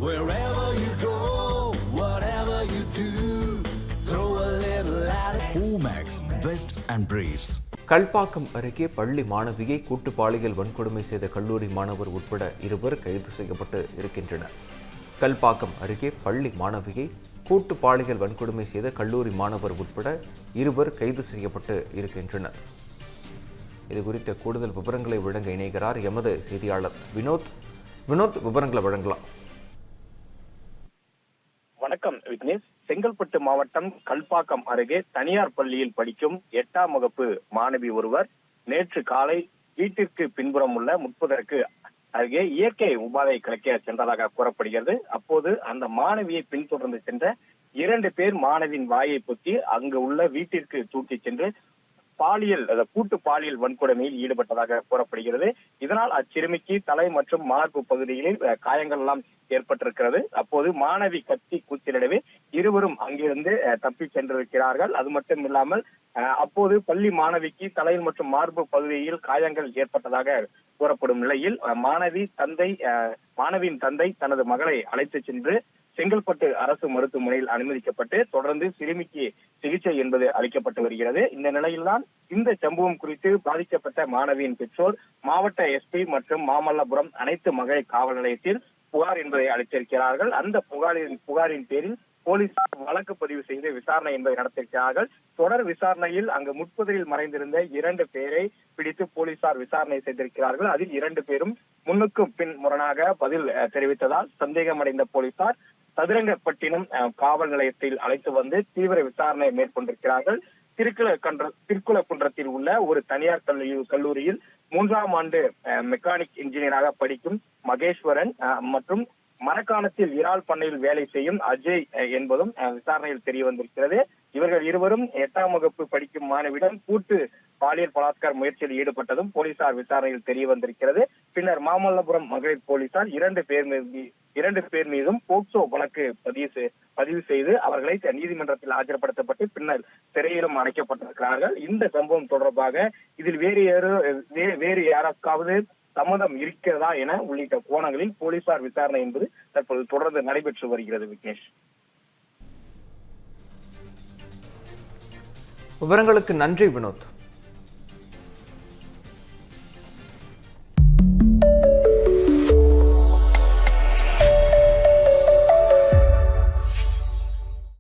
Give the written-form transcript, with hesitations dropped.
Wherever you go, whatever you do, throw a little at it. Omax, Vest and Briefs. Kalpakkam அருகே பள்ளி மாணவியை கூட்டு பாலியல் வன்கொடுமை செய்த கல்லூரி மாணவர் உட்பட 2 கைது செய்யப்பட்டு இருக்கின்றனர். கல்பாக்கம் அருகே பள்ளி மாணவியை கூட்டு பாலியல் வன்கொடுமை செய்த கல்லூரி மாணவர் உட்பட 2 கைது செய்யப்பட்டு இருக்கின்றனர். இது குறித்த கூடுதல் விவரங்களை வழங்க இணைகிறார் எமது செய்தியாளர் வினோத். விவரங்களை வழங்கலாம். வணக்கம் விக்னேஷ். செங்கல்பட்டு மாவட்டம் கல்பாக்கம் அருகே தனியார் பள்ளியில் படிக்கும் 8ஆம் வகுப்பு மாணவி ஒருவர் நேற்று காலை வீட்டிற்கு பின்புறம் உள்ள முற்பதற்கு அருகே இயற்கை உபாதை கலைக்க சென்றதாக கூறப்படுகிறது. அப்போது அந்த மாணவியை பின்தொடர்ந்து சென்ற 2 பேர் மாணவியின் வாயை பொத்தி அங்கு உள்ள வீட்டிற்கு தூக்கி சென்று கூட்டு பாலியல் வன்கொடுமையில் ஈடுபட்டதாக கூறப்படுகிறது. இதனால் அச்சிறுமிக்கு தலை மற்றும் மார்பு பகுதிகளில் காயங்கள் எல்லாம் ஏற்பட்டிருக்கிறது. அப்போது மாணவி கத்தி கூச்சலிடவே இருவரும் அங்கிருந்து தப்பி சென்றிருக்கிறார்கள். அது மட்டும் இல்லாமல் அப்போது பள்ளி மாணவிக்கு தலையில் மற்றும் மார்பு பகுதியில் காயங்கள் ஏற்பட்டதாக கூறப்படும் நிலையில் மாணவியின் தந்தை தனது மகளை அழைத்து சென்று செங்கல்பட்டு அரசு மருத்துவமனையில் அனுமதிக்கப்பட்டு தொடர்ந்து சிறுமிக்கு சிகிச்சை என்பது அளிக்கப்பட்டு வருகிறது. இந்த நிலையில்தான் இந்த சம்பவம் குறித்து பாதிக்கப்பட்ட மாணவியின் பெற்றோர் மாவட்ட எஸ்பி மற்றும் மாமல்லபுரம் அனைத்து மகளிர் காவல் நிலையத்தில் புகார் என்பதை அளித்திருக்கிறார்கள். அந்த புகாரின் பேரில் போலீசார் வழக்கு பதிவு செய்து விசாரணை என்பதை நடத்தியிருக்கிறார்கள். தொடர் விசாரணையில் அங்கு முற்பகுதியில் மறைந்திருந்த 2 பேரை பிடித்து போலீசார் விசாரணை செய்திருக்கிறார்கள். அதில் 2 பேரும் முன்னுக்கும் பின் முரணாக பதில் தெரிவித்ததால் சந்தேகமடைந்த போலீசார் சதுரங்கப்பட்டினம் காவல் நிலையத்தில் அழைத்து வந்து தீவிர விசாரணை மேற்கொண்டிருக்கிறார்கள். திருக்குளக்குன்றத்தில் உள்ள ஒரு தனியார் கல்லூரியில் 3ஆம் ஆண்டு மெக்கானிக் இன்ஜினியராக படிக்கும் மகேஸ்வரன் மற்றும் மரக்காணத்தில் இறால் பண்ணையில் வேலை செய்யும் அஜய் என்பதும் விசாரணையில் தெரிய வந்திருக்கிறது. இவர்கள் இருவரும் 8ஆம் வகுப்பு படிக்கும் மாணவியிடம் கூட்டு பாலியல் பலாத்கார முயற்சியில் ஈடுபட்டதும் போலீசார் விசாரணையில் தெரிய வந்திருக்கிறது. பின்னர் மாமல்லபுரம் மகளிர் போலீசார் 2 பேர் மீதும் போக்சோ வழக்கு பதிவு செய்து அவர்களை நீதிமன்றத்தில் ஆஜர்படுத்தப்பட்டு பின்னர் சிறையிலும் அடைக்கப்பட்டிருக்கிறார்கள். இந்த சம்பவம் தொடர்பாக இதில் வேறு யாருக்காவது சம்மதம் இருக்கிறதா என உள்ளிட்ட கோணங்களில் போலீசார் விசாரணை என்பது தற்போது தொடர்ந்து நடைபெற்று வருகிறது. விக்னேஷ், விவரங்களுக்கு நன்றி வினோத்.